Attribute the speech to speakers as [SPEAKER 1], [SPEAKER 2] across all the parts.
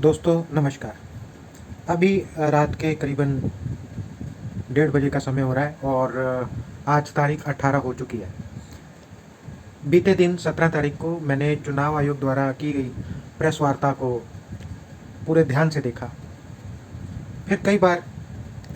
[SPEAKER 1] दोस्तों नमस्कार। अभी रात के करीबन 1:30 बजे का समय हो रहा है और आज तारीख 18 हो चुकी है। बीते दिन 17 तारीख को मैंने चुनाव आयोग द्वारा की गई प्रेस वार्ता को पूरे ध्यान से देखा। फिर कई बार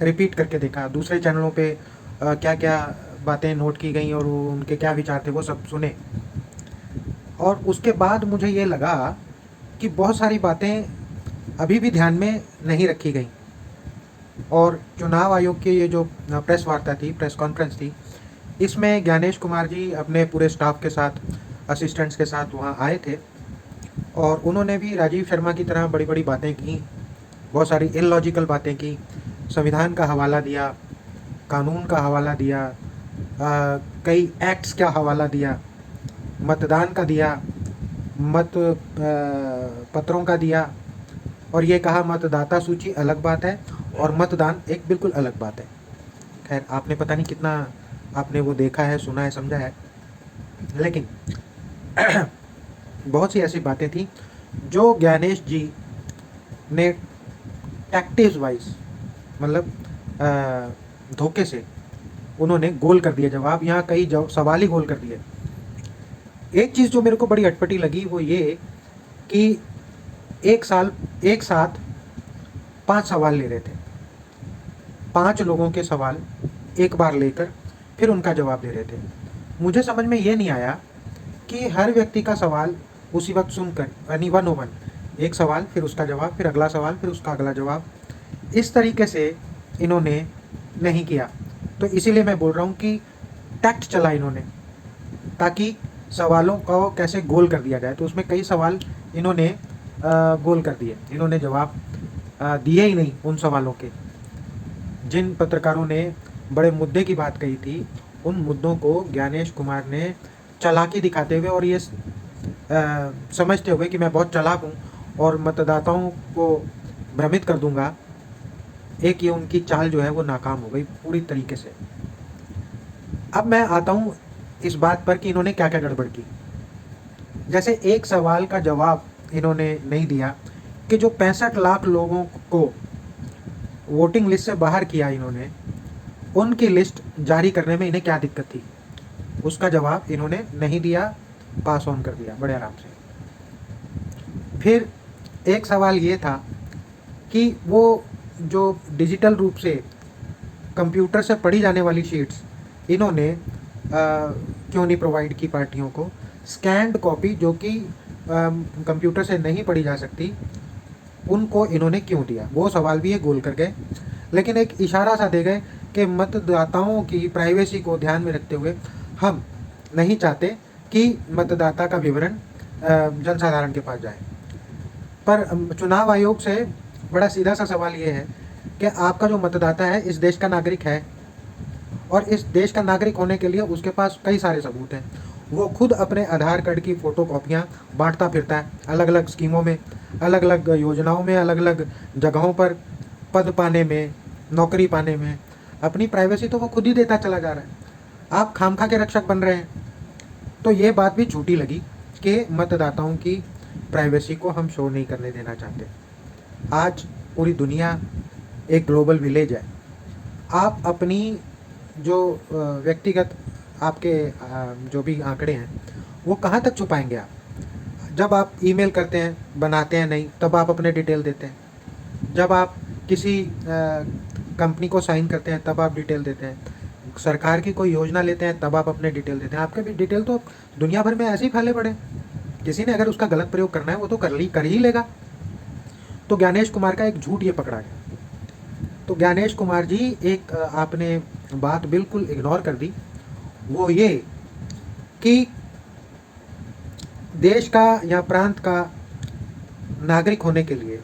[SPEAKER 1] रिपीट करके देखा, दूसरे चैनलों पे क्या क्या बातें नोट की गई और उनके क्या विचार थे वो सब सुने। और उसके बाद मुझे ये लगा कि बहुत सारी बातें अभी भी ध्यान में नहीं रखी गई। और चुनाव आयोग की ये जो प्रेस वार्ता थी, प्रेस कॉन्फ्रेंस थी, इसमें ज्ञानेश कुमार जी अपने पूरे स्टाफ के साथ, असिस्टेंट्स के साथ वहाँ आए थे और उन्होंने भी राजीव शर्मा की तरह बड़ी बड़ी बातें की, बहुत सारी इलॉजिकल बातें की, संविधान का हवाला दिया, कानून का हवाला दिया, कई एक्ट्स का हवाला दिया, मतदान का दिया, पत्रों का दिया, और ये कहा मतदाता सूची अलग बात है और मतदान एक बिल्कुल अलग बात है। खैर, आपने पता नहीं कितना आपने वो देखा है, सुना है, समझा है, लेकिन बहुत सी ऐसी बातें थी जो ज्ञानेश जी ने टैक्टिस वाइज, मतलब धोखे से उन्होंने गोल कर दिया जवाब। यहाँ कई सवाल ही गोल कर दिए। एक चीज़ जो मेरे को बड़ी अटपटी लगी वो ये कि एक साथ 5 सवाल ले रहे थे, 5 लोगों के सवाल एक बार लेकर फिर उनका जवाब दे रहे थे। मुझे समझ में ये नहीं आया कि हर व्यक्ति का सवाल उसी वक्त सुनकर, यानी 101, एक सवाल फिर उसका जवाब, फिर अगला सवाल, फिर उसका अगला जवाब, इस तरीके से इन्होंने नहीं किया। तो इसीलिए मैं बोल रहा हूँ कि टैक्ट चला इन्होंने, ताकि सवालों को कैसे गोल कर दिया जाए। तो उसमें कई सवाल इन्होंने गोल कर दिए, इन्होंने जवाब दिए ही नहीं उन सवालों के। जिन पत्रकारों ने बड़े मुद्दे की बात कही थी, उन मुद्दों को ज्ञानेश कुमार ने चालाकी दिखाते हुए और ये समझते हुए कि मैं बहुत चालाक हूँ और मतदाताओं को भ्रमित कर दूंगा, एक ये उनकी चाल जो है वो नाकाम हो गई पूरी तरीके से। अब मैं आता हूँ इस बात पर कि इन्होंने क्या क्या गड़बड़ की। जैसे एक सवाल का जवाब इन्होंने नहीं दिया कि जो 65 लाख लोगों को वोटिंग लिस्ट से बाहर किया इन्होंने, उनकी लिस्ट जारी करने में इन्हें क्या दिक्कत थी, उसका जवाब इन्होंने नहीं दिया, पास ऑन कर दिया बड़े आराम से। फिर एक सवाल ये था कि वो जो डिजिटल रूप से कंप्यूटर से पढ़ी जाने वाली शीट्स इन्होंने क्यों नहीं प्रोवाइड की पार्टियों को। स्कैन्ड कॉपी जो कि कंप्यूटर से नहीं पढ़ी जा सकती, उनको इन्होंने क्यों दिया, वो सवाल भी ये गोल कर गए। लेकिन एक इशारा सा दे गए कि मतदाताओं की प्राइवेसी को ध्यान में रखते हुए हम नहीं चाहते कि मतदाता का विवरण जनसाधारण के पास जाए। पर चुनाव आयोग से बड़ा सीधा सा सवाल ये है कि आपका जो मतदाता है इस देश का नागरिक है, और इस देश का नागरिक होने के लिए उसके पास कई सारे सबूत हैं। वो खुद अपने आधार कार्ड की फ़ोटो कॉपियाँ बांटता फिरता है अलग अलग स्कीमों में, अलग अलग योजनाओं में, अलग अलग जगहों पर पद पाने में, नौकरी पाने में। अपनी प्राइवेसी तो वो खुद ही देता चला जा रहा है, आप खामखा के रक्षक बन रहे हैं। तो ये बात भी झूठी लगी कि मतदाताओं की प्राइवेसी को हम शो नहीं करने देना चाहते। आज पूरी दुनिया एक ग्लोबल विलेज है। आप अपनी जो व्यक्तिगत आपके जो भी आंकड़े हैं वो कहाँ तक छुपाएंगे आप। जब आप ईमेल करते हैं, बनाते हैं नहीं, तब आप अपने डिटेल देते हैं। जब आप किसी कंपनी को साइन करते हैं तब आप डिटेल देते हैं। सरकार की कोई योजना लेते हैं तब आप अपने डिटेल देते हैं। आपके भी डिटेल तो दुनिया भर में ऐसे ही फैले पड़े, किसी ने अगर उसका गलत प्रयोग करना है वो तो कर ही लेगा। तो ज्ञानेश कुमार का एक झूठ ये पकड़ा गया। तो ज्ञानेश कुमार जी, एक आपने बात बिल्कुल इग्नोर कर दी, वो ये कि देश का या प्रांत का नागरिक होने के लिए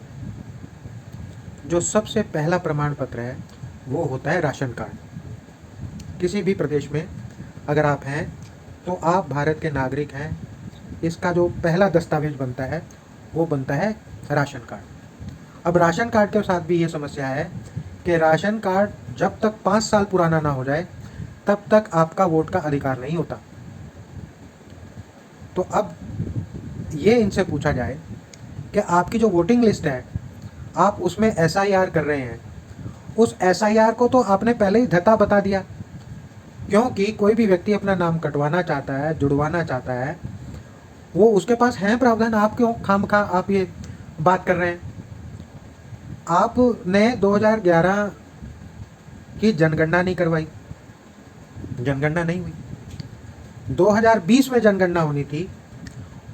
[SPEAKER 1] जो सबसे पहला प्रमाण पत्र है वो होता है राशन कार्ड। किसी भी प्रदेश में अगर आप हैं तो आप भारत के नागरिक हैं। इसका जो पहला दस्तावेज बनता है वो बनता है राशन कार्ड। अब राशन कार्ड के साथ भी ये समस्या है कि राशन कार्ड जब तक 5 साल पुराना ना हो जाए तब तक आपका वोट का अधिकार नहीं होता। तो अब ये इनसे पूछा जाए कि आपकी जो वोटिंग लिस्ट है आप उसमें SIR कर रहे हैं, उस SIR को तो आपने पहले ही धता बता दिया, क्योंकि कोई भी व्यक्ति अपना नाम कटवाना चाहता है, जुड़वाना चाहता है, वो उसके पास है प्रावधान। आप क्यों खामखा आप ये बात कर रहे हैं? आपने 2011 की जनगणना नहीं करवाई, जनगणना नहीं हुई। 2020 में जनगणना होनी थी,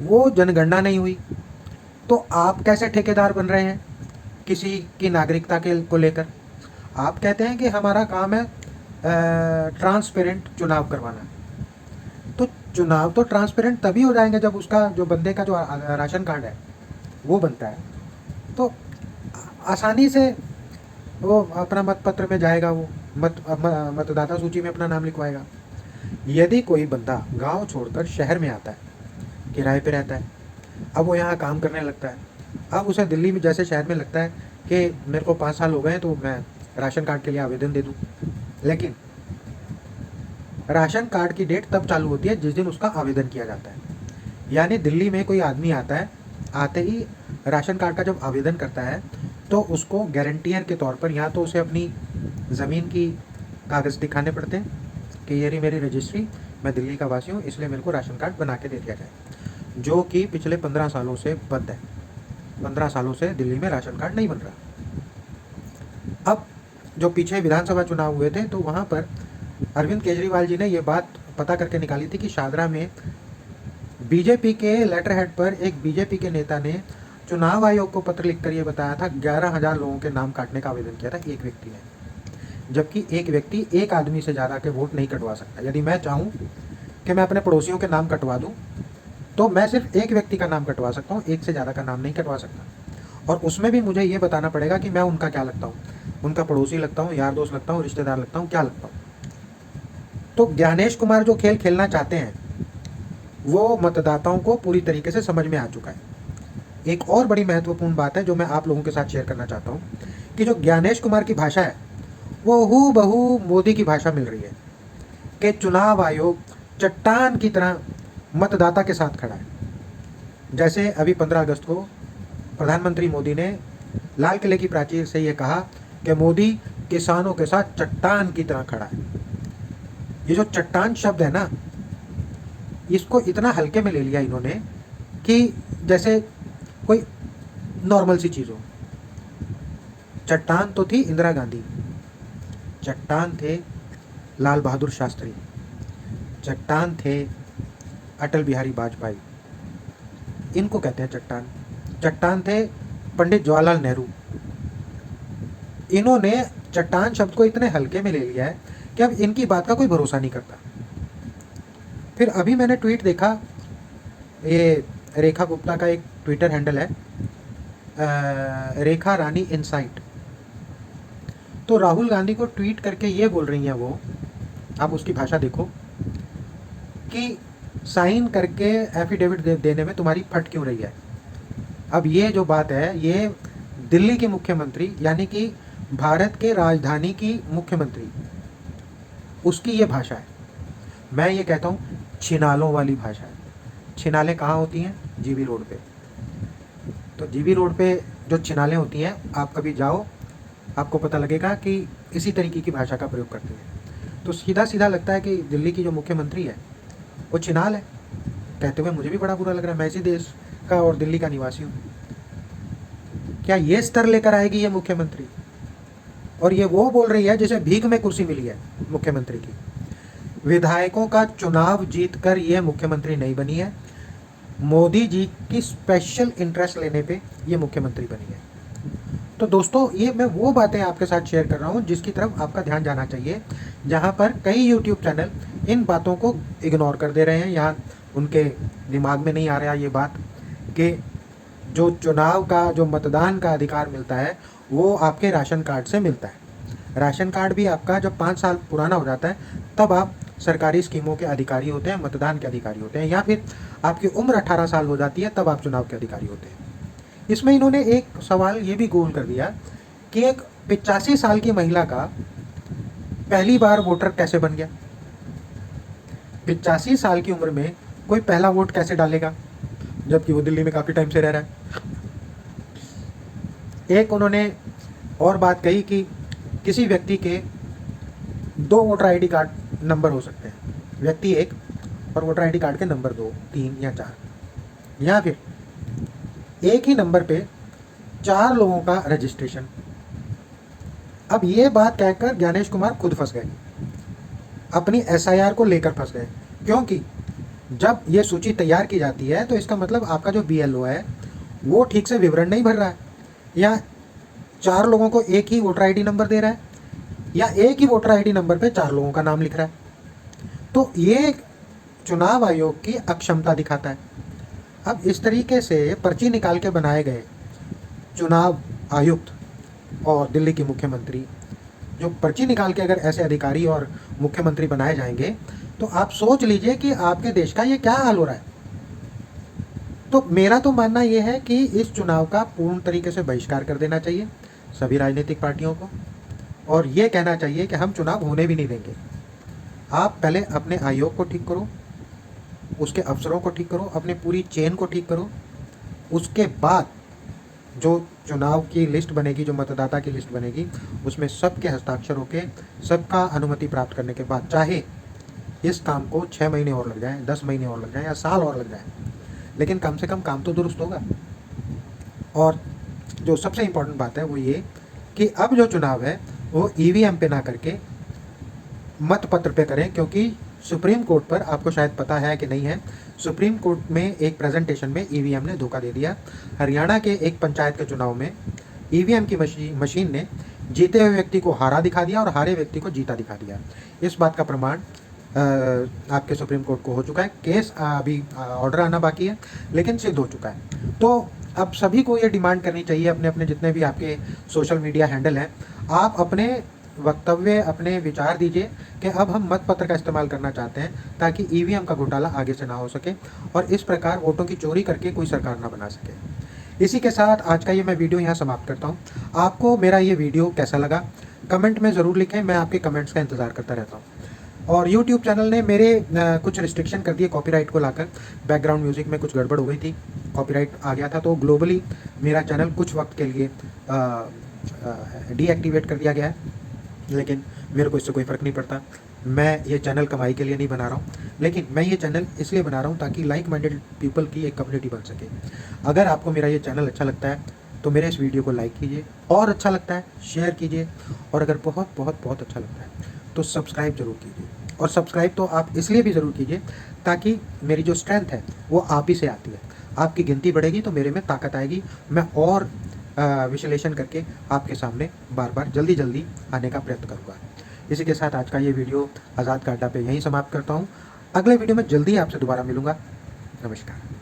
[SPEAKER 1] वो जनगणना नहीं हुई। तो आप कैसे ठेकेदार बन रहे हैं किसी की नागरिकता के को लेकर? आप कहते हैं कि हमारा काम है ट्रांसपेरेंट चुनाव करवाना। तो चुनाव तो ट्रांसपेरेंट तभी हो जाएंगे जब उसका जो बंदे का जो राशन कार्ड है वो बनता है, तो आसानी से वो अपना मत पत्र में जाएगा, वो मतदाता सूची में अपना नाम लिखवाएगा। यदि कोई बंदा गांव छोड़कर शहर में आता है, किराए पे रहता है, अब वो यहाँ काम करने लगता है, अब उसे दिल्ली में जैसे शहर में लगता है कि मेरे को 5 साल हो गए हैं तो मैं राशन कार्ड के लिए आवेदन दे दूँ, लेकिन राशन कार्ड की डेट तब चालू होती है जिस दिन उसका आवेदन किया जाता है। यानी दिल्ली में कोई आदमी आता है, आते ही राशन कार्ड का जब आवेदन करता है तो उसको गारंटियर के तौर पर या तो उसे अपनी ज़मीन की कागज़ दिखाने पड़ते हैं कि ये रही मेरी रजिस्ट्री, मैं दिल्ली का वासी हूँ, इसलिए मेरे को राशन कार्ड बना के दे दिया जाए, जो कि पिछले 15 सालों से बंद है। 15 सालों से दिल्ली में राशन कार्ड नहीं बन रहा। अब जो पीछे विधानसभा चुनाव हुए थे तो वहाँ पर अरविंद केजरीवाल जी ने ये बात पता करके निकाली थी कि शादरा में बीजेपी के लेटर हेड पर एक बीजेपी के नेता ने चुनाव आयोग को पत्र लिखकर ये बताया था 11,000 लोगों के नाम काटने का आवेदन किया था एक व्यक्ति ने, जबकि एक व्यक्ति एक आदमी से ज़्यादा के वोट नहीं कटवा सकता। यदि मैं चाहूँ कि मैं अपने पड़ोसियों के नाम कटवा दूँ तो मैं सिर्फ एक व्यक्ति का नाम कटवा सकता हूँ, एक से ज़्यादा का नाम नहीं कटवा सकता। और उसमें भी मुझे ये बताना पड़ेगा कि मैं उनका क्या लगता हूँ, उनका पड़ोसी लगता हूँ, यार दोस्त लगता हूँ, रिश्तेदार लगता हूँ, क्या लगता हूँ। तो ज्ञानेश कुमार जो खेल खेलना चाहते हैं वो मतदाताओं को पूरी तरीके से समझ में आ चुका है। एक और बड़ी महत्वपूर्ण बात है जो मैं आप लोगों के साथ शेयर करना चाहता हूँ कि जो ज्ञानेश कुमार की भाषा है वो हूबहू मोदी की भाषा मिल रही है कि चुनाव आयोग चट्टान की तरह मतदाता के साथ खड़ा है। जैसे अभी 15 अगस्त को प्रधानमंत्री मोदी ने लाल किले की प्राचीर से ये कहा कि मोदी किसानों के साथ चट्टान की तरह खड़ा है। ये जो चट्टान शब्द है ना, इसको इतना हल्के में ले लिया इन्होंने कि जैसे कोई नॉर्मल सी चीज़ हो। चट्टान तो थी इंदिरा गांधी, चट्टान थे लाल बहादुर शास्त्री, चट्टान थे अटल बिहारी वाजपेयी, इनको कहते हैं चट्टान। चट्टान थे पंडित जवाहरलाल नेहरू। इन्होंने चट्टान शब्द को इतने हल्के में ले लिया है कि अब इनकी बात का कोई भरोसा नहीं करता। फिर अभी मैंने ट्वीट देखा, ये रेखा गुप्ता का एक ट्विटर हैंडल है, रेखा रानी इनसाइट। तो राहुल गांधी को ट्वीट करके ये बोल रही हैं वो, आप उसकी भाषा देखो, कि साइन करके एफिडेविट देने में तुम्हारी फट क्यों रही है। अब ये जो बात है ये दिल्ली के मुख्यमंत्री यानी कि भारत के राजधानी की मुख्यमंत्री, उसकी ये भाषा है। मैं ये कहता हूँ छिनालों वाली भाषा है। छिनालें कहाँ होती हैं? जीबी रोड पे। तो जीबी रोड पे जो छिनालें होती हैं, आप कभी जाओ, आपको पता लगेगा कि इसी तरीके की भाषा का प्रयोग करते हैं। तो सीधा सीधा लगता है कि दिल्ली की जो मुख्यमंत्री है वो छिनाल है। कहते हुए मुझे भी बड़ा बुरा लग रहा है, मैं इसी देश का और दिल्ली का निवासी हूँ। क्या ये स्तर लेकर आएगी ये मुख्यमंत्री? और ये वो बोल रही है जिसे भीख में कुर्सी मिली है मुख्यमंत्री की। विधायकों का चुनाव जीत कर ये मुख्यमंत्री नहीं बनी है, मोदी जी की स्पेशल इंटरेस्ट लेने पे ये मुख्यमंत्री बनी है। तो दोस्तों ये मैं वो बातें आपके साथ शेयर कर रहा हूँ जिसकी तरफ आपका ध्यान जाना चाहिए, जहाँ पर कई यूट्यूब चैनल इन बातों को इग्नोर कर दे रहे हैं। यहाँ उनके दिमाग में नहीं आ रहा ये बात कि जो चुनाव का, जो मतदान का अधिकार मिलता है वो आपके राशन कार्ड से मिलता है। राशन कार्ड भी आपका जब 5 साल पुराना हो जाता है तब आप सरकारी स्कीमों के अधिकारी होते हैं, मतदान के अधिकारी होते हैं, या फिर आपकी उम्र 18 साल हो जाती है तब आप चुनाव के अधिकारी होते हैं। इसमें इन्होंने एक सवाल ये भी गोल कर दिया कि एक 85 साल की महिला का पहली बार वोटर कैसे बन गया। 85 साल की उम्र में कोई पहला वोट कैसे डालेगा जबकि वो दिल्ली में काफ़ी टाइम से रह रहा है। एक उन्होंने और बात कही कि किसी व्यक्ति के 2 वोटर आईडी कार्ड नंबर हो सकते हैं, व्यक्ति एक और वोटर आईडी कार्ड के नंबर 2, 3 या 4, या फिर एक ही नंबर पे 4 लोगों का रजिस्ट्रेशन। अब ये बात कहकर ज्ञानेश कुमार खुद फंस गए, अपनी एसआईआर को लेकर फंस गए, क्योंकि जब ये सूची तैयार की जाती है तो इसका मतलब आपका जो बीएलओ है वो ठीक से विवरण नहीं भर रहा है, या 4 लोगों को एक ही वोटर आईडी नंबर दे रहा है, या एक ही वोटर आईडी नंबर पे 4 लोगों का नाम लिख रहा है। तो ये चुनाव आयोग की अक्षमता दिखाता है। अब इस तरीके से पर्ची निकाल के बनाए गए चुनाव आयुक्त और दिल्ली के मुख्यमंत्री, जो पर्ची निकाल के अगर ऐसे अधिकारी और मुख्यमंत्री बनाए जाएंगे तो आप सोच लीजिए कि आपके देश का ये क्या हाल हो रहा है। तो मेरा तो मानना ये है कि इस चुनाव का पूर्ण तरीके से बहिष्कार कर देना चाहिए सभी राजनीतिक पार्टियों को, और ये कहना चाहिए कि हम चुनाव होने भी नहीं देंगे। आप पहले अपने आयोग को ठीक करो, उसके अफसरों को ठीक करो, अपने पूरी चेन को ठीक करो, उसके बाद जो चुनाव की लिस्ट बनेगी, जो मतदाता की लिस्ट बनेगी, उसमें सबके हस्ताक्षर होके सबका अनुमति प्राप्त करने के बाद, चाहे इस काम को 6 महीने और लग जाए, 10 महीने और लग जाए या साल और लग जाए, लेकिन कम से कम काम तो दुरुस्त होगा। और जो सबसे इम्पोर्टेंट बात है वो ये कि अब जो चुनाव है वो ईवीएम पे ना करके मतपत्र पे करें, क्योंकि सुप्रीम कोर्ट पर, आपको शायद पता है कि नहीं है, सुप्रीम कोर्ट में एक प्रेजेंटेशन में ईवीएम ने धोखा दे दिया। हरियाणा के एक पंचायत के चुनाव में ईवीएम की मशीन ने जीते हुए व्यक्ति को हारा दिखा दिया और हारे व्यक्ति को जीता दिखा दिया। इस बात का प्रमाण आपके सुप्रीम कोर्ट को हो चुका है। केस अभी ऑर्डर आना बाकी है, लेकिन सिद्ध हो चुका है। तो अब सभी को ये डिमांड करनी चाहिए, अपने अपने जितने भी आपके सोशल मीडिया हैंडल हैं, आप अपने वक्तव्य, अपने विचार दीजिए कि अब हम मतपत्र का इस्तेमाल करना चाहते हैं ताकि ईवीएम का घोटाला आगे से ना हो सके और इस प्रकार वोटों की चोरी करके कोई सरकार ना बना सके। इसी के साथ आज का ये मैं वीडियो यहाँ समाप्त करता हूँ। आपको मेरा ये वीडियो कैसा लगा कमेंट में ज़रूर लिखें, मैं आपके कमेंट्स का इंतज़ार करता रहता हूँ। और YouTube चैनल ने मेरे कुछ रिस्ट्रिक्शन कर दिए कॉपीराइट को लाकर, बैकग्राउंड म्यूज़िक में कुछ गड़बड़ हो गई थी, कॉपीराइट आ गया था, तो ग्लोबली मेरा चैनल कुछ वक्त के लिए डीएक्टिवेट कर दिया गया है, लेकिन मेरे को इससे कोई फ़र्क नहीं पड़ता। मैं ये चैनल कमाई के लिए नहीं बना रहा हूँ, लेकिन मैं ये चैनल इसलिए बना रहा हूँ ताकि लाइक माइंडेड पीपल की एक कम्युनिटी बन सके। अगर आपको मेरा ये चैनल अच्छा लगता है तो मेरे इस वीडियो को लाइक कीजिए, और अच्छा लगता है शेयर कीजिए, और अगर बहुत बहुत बहुत अच्छा लगता है तो सब्सक्राइब जरूर कीजिए। और सब्सक्राइब तो आप इसलिए भी ज़रूर कीजिए ताकि मेरी जो स्ट्रेंथ है वो आप ही से आती है। आपकी गिनती बढ़ेगी तो मेरे में ताकत आएगी, मैं और विश्लेषण करके आपके सामने बार बार जल्दी जल्दी आने का प्रयत्न करूँगा। इसी के साथ आज का ये वीडियो आज़ाद का अड्डा पे यहीं समाप्त करता हूँ। अगले वीडियो में जल्दी आपसे दोबारा मिलूँगा। नमस्कार।